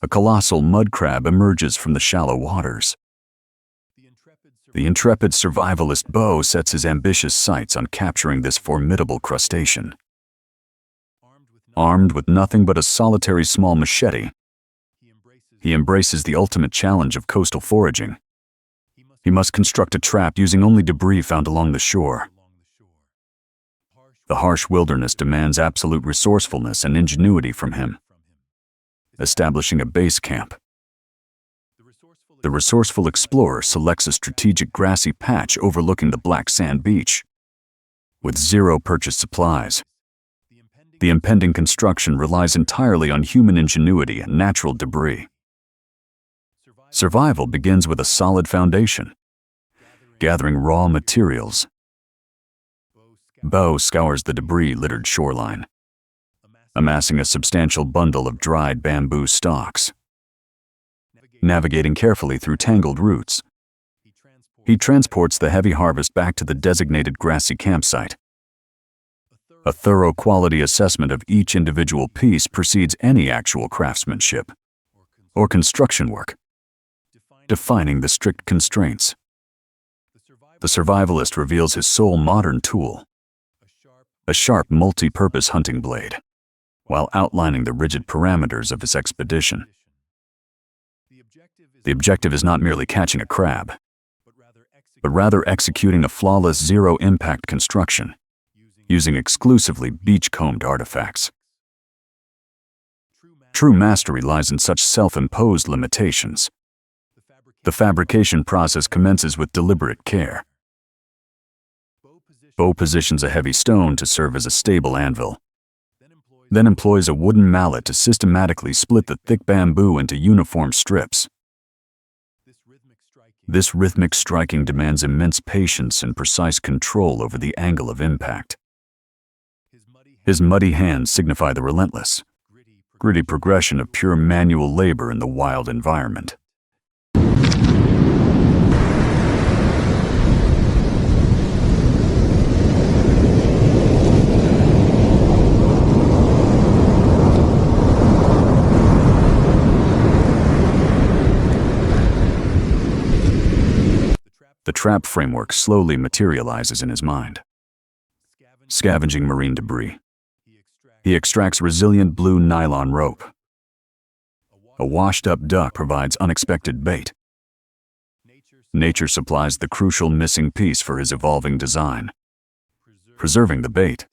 A colossal mud crab emerges from the shallow waters. The intrepid survivalist Bo sets his ambitious sights on capturing this formidable crustacean. Armed with nothing but a solitary small machete, he embraces the ultimate challenge of coastal foraging. He must construct a trap using only debris found along the shore. The harsh wilderness demands absolute resourcefulness and ingenuity from him. Establishing a base camp, the resourceful explorer selects a strategic grassy patch overlooking the black sand beach. With zero purchased supplies, the impending construction relies entirely on human ingenuity and natural debris. Survival begins with a solid foundation, gathering raw materials. Bo scours the debris-littered shoreline, amassing a substantial bundle of dried bamboo stalks. Navigating carefully through tangled roots, he transports the heavy harvest back to the designated grassy campsite. A thorough quality assessment of each individual piece precedes any actual craftsmanship or construction work, defining the strict constraints. The survivalist reveals his sole modern tool, a sharp multi-purpose hunting blade, while outlining the rigid parameters of his expedition. The objective is not merely catching a crab, but rather executing a flawless zero-impact construction, using exclusively beach-combed artifacts. True mastery lies in such self-imposed limitations. The fabrication process commences with deliberate care. Bo positions a heavy stone to serve as a stable anvil, then employs a wooden mallet to systematically split the thick bamboo into uniform strips. This rhythmic striking demands immense patience and precise control over the angle of impact. His muddy hands signify the relentless, gritty progression of pure manual labor in the wild environment. The trap framework slowly materializes in his mind. Scavenging marine debris, he extracts resilient blue nylon rope. A washed-up duck provides unexpected bait. Nature supplies the crucial missing piece for his evolving design, preserving the bait.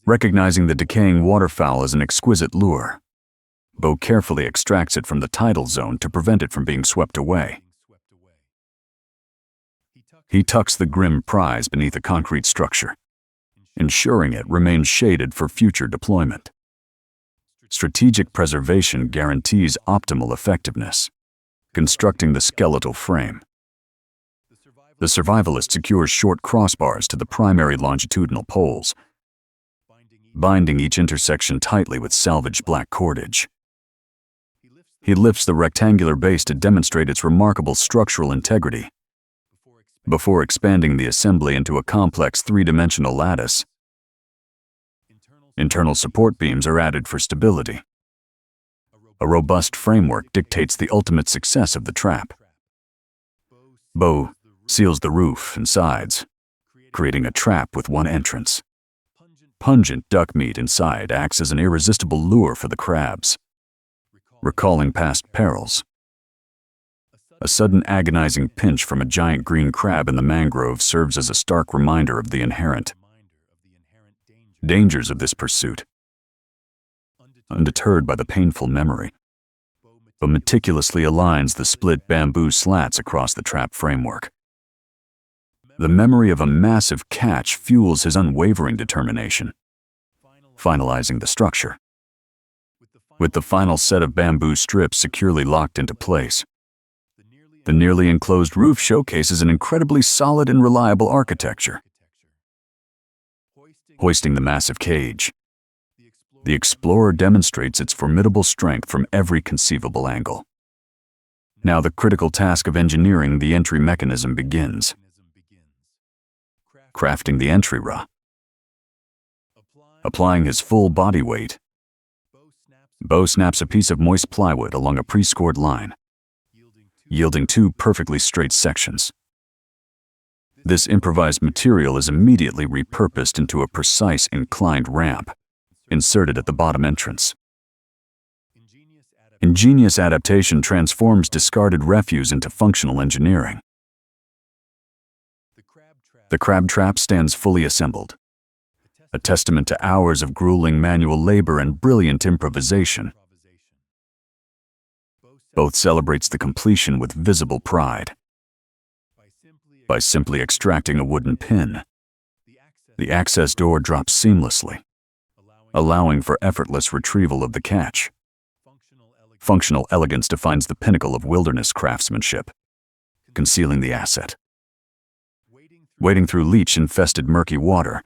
Recognizing the decaying waterfowl as an exquisite lure, Bo carefully extracts it from the tidal zone to prevent it from being swept away. He tucks the grim prize beneath a concrete structure, ensuring it remains shaded for future deployment. Strategic preservation guarantees optimal effectiveness, constructing the skeletal frame. The survivalist secures short crossbars to the primary longitudinal poles, binding each intersection tightly with salvaged black cordage. He lifts the rectangular base to demonstrate its remarkable structural integrity, before expanding the assembly into a complex three-dimensional lattice. Internal support beams are added for stability. A robust framework dictates the ultimate success of the trap. Bo seals the roof and sides, creating a trap with one entrance. Pungent duck meat inside acts as an irresistible lure for the crabs. Recalling past perils, a sudden agonizing pinch from a giant green crab in the mangrove serves as a stark reminder of the inherent dangers of this pursuit. Undeterred by the painful memory, Bo meticulously aligns the split bamboo slats across the trap framework. The memory of a massive catch fuels his unwavering determination, finalizing the structure. With the final set of bamboo strips securely locked into place, the nearly enclosed roof showcases an incredibly solid and reliable architecture. Hoisting the massive cage, the explorer demonstrates its formidable strength from every conceivable angle. Now the critical task of engineering the entry mechanism begins. Crafting the entry raw. Applying his full body weight, Bo snaps a piece of moist plywood along a pre-scored line, yielding 2 perfectly straight sections. This improvised material is immediately repurposed into a precise inclined ramp, inserted at the bottom entrance. Ingenious adaptation transforms discarded refuse into functional engineering. The crab trap stands fully assembled, a testament to hours of grueling manual labor and brilliant improvisation. Both celebrates the completion with visible pride. By simply extracting a wooden pin, the access door drops seamlessly, allowing for effortless retrieval of the catch. Functional elegance defines the pinnacle of wilderness craftsmanship, concealing the asset. Wading through leech-infested murky water,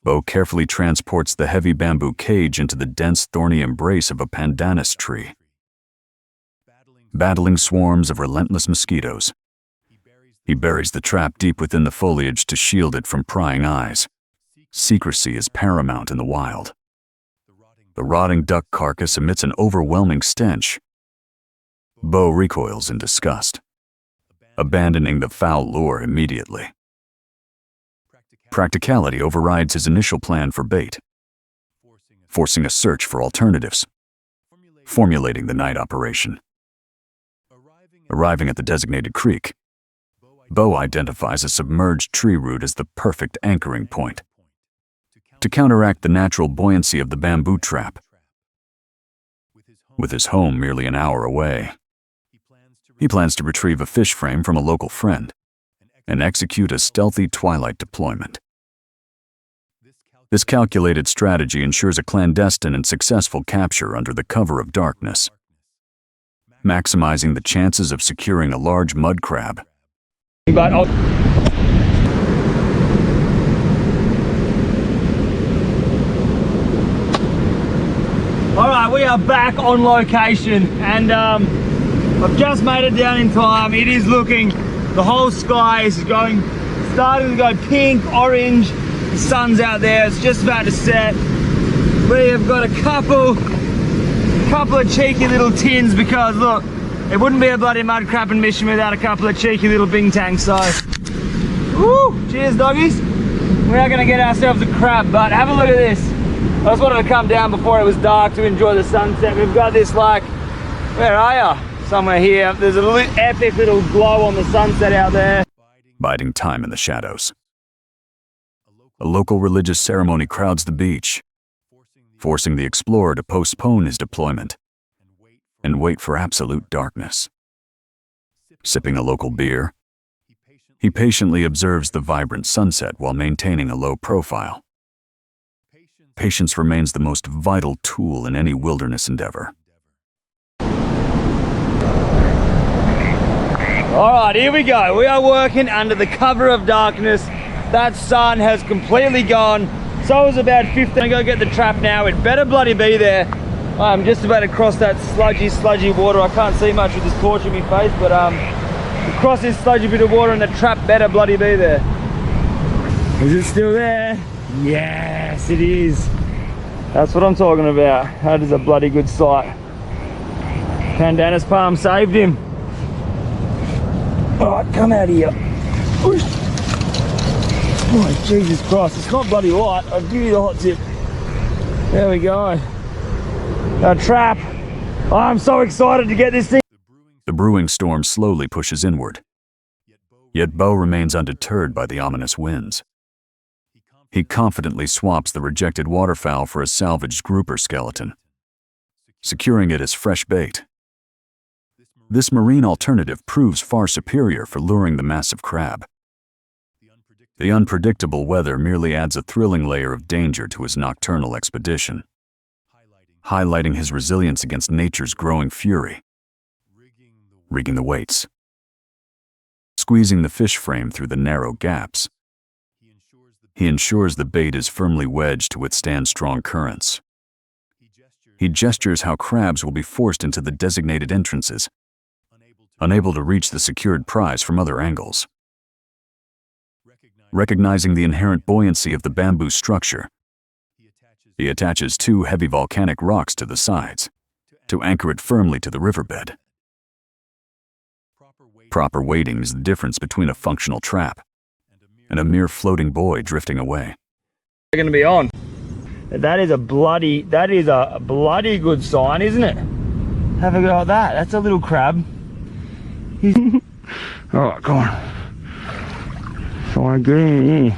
Bo carefully transports the heavy bamboo cage into the dense, thorny embrace of a pandanus tree. Battling swarms of relentless mosquitoes, he buries the trap deep within the foliage to shield it from prying eyes. Secrecy is paramount in the wild. The rotting duck carcass emits an overwhelming stench. Bo recoils in disgust, abandoning the foul lure immediately. Practicality overrides his initial plan for bait, forcing a search for alternatives, formulating the night operation. Arriving at the designated creek, Bo identifies a submerged tree root as the perfect anchoring point to counteract the natural buoyancy of the bamboo trap. With his home merely an hour away, he plans to retrieve a fish frame from a local friend and execute a stealthy twilight deployment. This calculated strategy ensures a clandestine and successful capture under the cover of darkness, maximizing the chances of securing a large mud crab. Alright, we are back on location and I've just made it down in time. It is looking, the whole sky is starting to go pink, orange. The sun's out there, it's just about to set. We have got a couple of cheeky little tins because look, it wouldn't be a bloody mud crapping mission without a couple of cheeky little bing tanks. So, woo, cheers doggies. We are gonna get ourselves a crab, but have a look at this. I just wanted to come down before it was dark to enjoy the sunset. We've got this like, where are you? Somewhere here. There's a epic little glow on the sunset out there. Biding time in the shadows. A local religious ceremony crowds the beach, forcing the explorer to postpone his deployment and wait for absolute darkness. Sipping a local beer, he patiently observes the vibrant sunset while maintaining a low profile. Patience remains the most vital tool in any wilderness endeavor. All right, here we go. We are working under the cover of darkness. That sun has completely gone. So is about 15. I'm gonna go get the trap now. It better bloody be there. I'm just about to cross that sludgy water. I can't see much with this torch in my face, but cross this sludgy bit of water and the trap better bloody be there. Is it still there? Yes, it is. That's what I'm talking about. That is a bloody good sight. Pandanus palm saved him. All right, come out of here. Oh, Jesus Christ, it's not bloody light. I'll give you the hot tip. There we go. A trap. Oh, I'm so excited to get this thing. The brewing storm slowly pushes inward, yet Bo remains undeterred by the ominous winds. He confidently swaps the rejected waterfowl for a salvaged grouper skeleton, securing it as fresh bait. This marine alternative proves far superior for luring the massive crab. The unpredictable weather merely adds a thrilling layer of danger to his nocturnal expedition, highlighting his resilience against nature's growing fury. Rigging the weights, squeezing the fish frame through the narrow gaps, he ensures the bait is firmly wedged to withstand strong currents. He gestures how crabs will be forced into the designated entrances, unable to reach the secured prize from other angles. Recognizing the inherent buoyancy of the bamboo structure, He attaches two heavy volcanic rocks to the sides to anchor it firmly to the riverbed. Proper weighting is the difference between a functional trap and a mere floating buoy drifting away. They're going to be on. That is a bloody good sign, isn't it? Have a go at that. That's a little crab. All right, come on. So I get in here.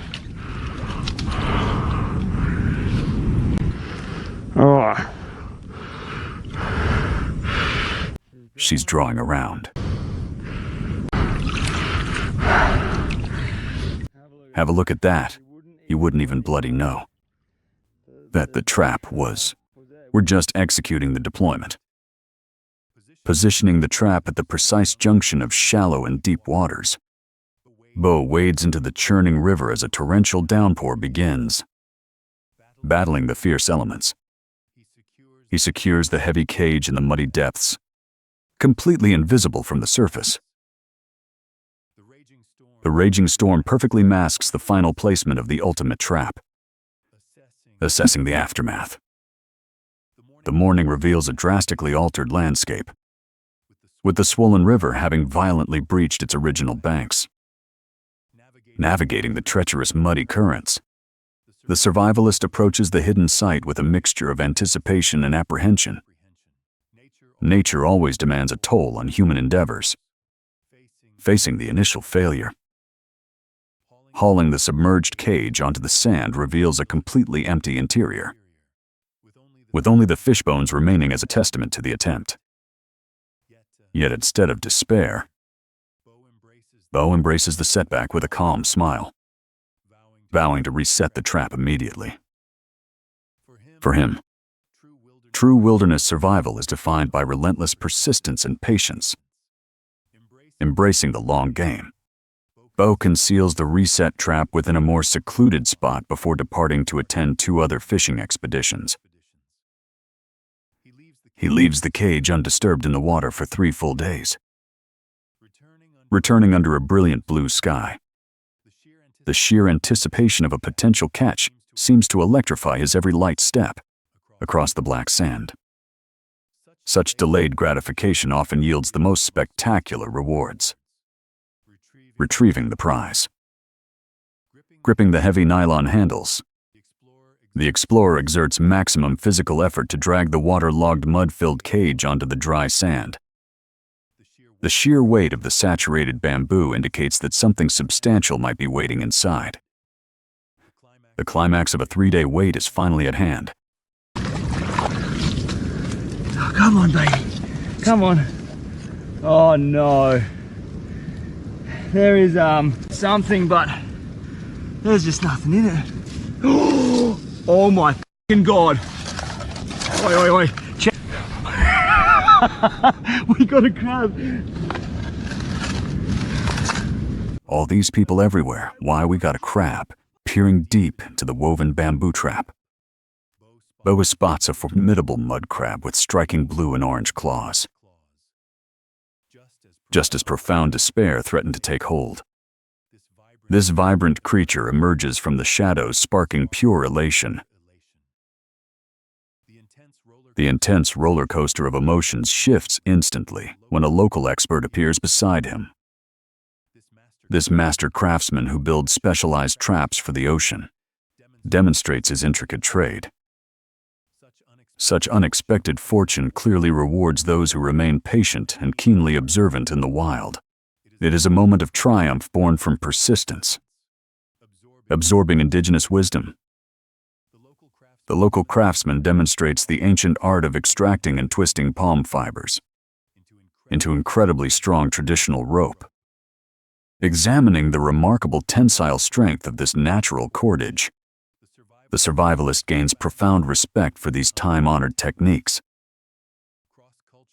All right. She's drawing around. Have a look at that. You wouldn't even bloody know that the trap was. We're just executing the deployment. Positioning the trap at the precise junction of shallow and deep waters. Bo wades into the churning river as a torrential downpour begins. Battling the fierce elements, he secures the heavy cage in the muddy depths, completely invisible from the surface. The raging storm perfectly masks the final placement of the ultimate trap. Assessing the aftermath. The morning reveals a drastically altered landscape, with the swollen river having violently breached its original banks. Navigating the treacherous muddy currents, the survivalist approaches the hidden site with a mixture of anticipation and apprehension. Nature always demands a toll on human endeavors. Facing the initial failure, hauling the submerged cage onto the sand reveals a completely empty interior, with only the fish bones remaining as a testament to the attempt. Yet instead of despair, Bo embraces the setback with a calm smile, vowing to reset the trap immediately. For him, true wilderness survival is defined by relentless persistence and patience. Embracing the long game, Bo conceals the reset trap within a more secluded spot before departing to attend 2 other fishing expeditions. He leaves the cage undisturbed in the water for 3 full days, returning under a brilliant blue sky. The sheer anticipation of a potential catch seems to electrify his every light step across the black sand. Such delayed gratification often yields the most spectacular rewards. Retrieving the prize. Gripping the heavy nylon handles, the explorer exerts maximum physical effort to drag the waterlogged, mud-filled cage onto the dry sand. The sheer weight of the saturated bamboo indicates that something substantial might be waiting inside. The climax of a 3-day wait is finally at hand. Oh, come on, baby. Come on. Oh, no. There is something, but there's just nothing in it. Oh my fucking God. Oi, oi, oi. Check. We got a crab. All these people everywhere. Why, we got a crab, peering deep into the woven bamboo trap. Bo spots a formidable mud crab with striking blue and orange claws. Just as profound despair threatened to take hold, this vibrant creature emerges from the shadows, sparking pure elation. The intense roller coaster of emotions shifts instantly when a local expert appears beside him. This master craftsman who builds specialized traps for the ocean demonstrates his intricate trade. Such unexpected fortune clearly rewards those who remain patient and keenly observant in the wild. It is a moment of triumph born from persistence. Absorbing indigenous wisdom, the local craftsman demonstrates the ancient art of extracting and twisting palm fibers into incredibly strong traditional rope. Examining the remarkable tensile strength of this natural cordage, the survivalist gains profound respect for these time-honored techniques.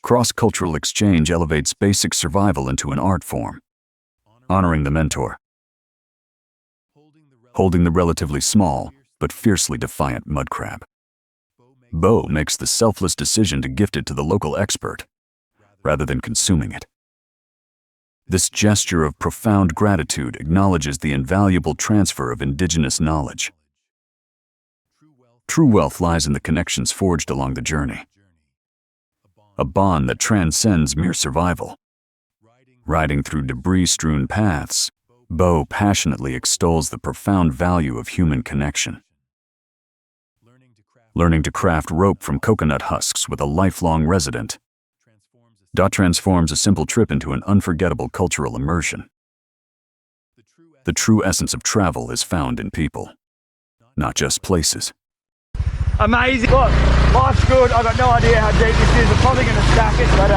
Cross-cultural exchange elevates basic survival into an art form, honoring the mentor, holding the relatively small but fiercely defiant mud crab. Bo makes the selfless decision to gift it to the local expert, rather than consuming it. This gesture of profound gratitude acknowledges the invaluable transfer of indigenous knowledge. True wealth lies in the connections forged along the journey. A bond that transcends mere survival. Riding through debris-strewn paths, Bo passionately extols the profound value of human connection. Learning to craft rope from coconut husks with a lifelong resident transforms a simple trip into an unforgettable cultural immersion. The true essence of travel is found in people, not just places. Amazing. Look, life's good. I've got no idea how deep this is. I'm probably going to stack it, but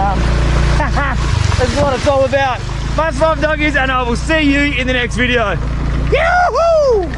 that's what it's all about. Much love, doggies, and I will see you in the next video. Yoo-hoo!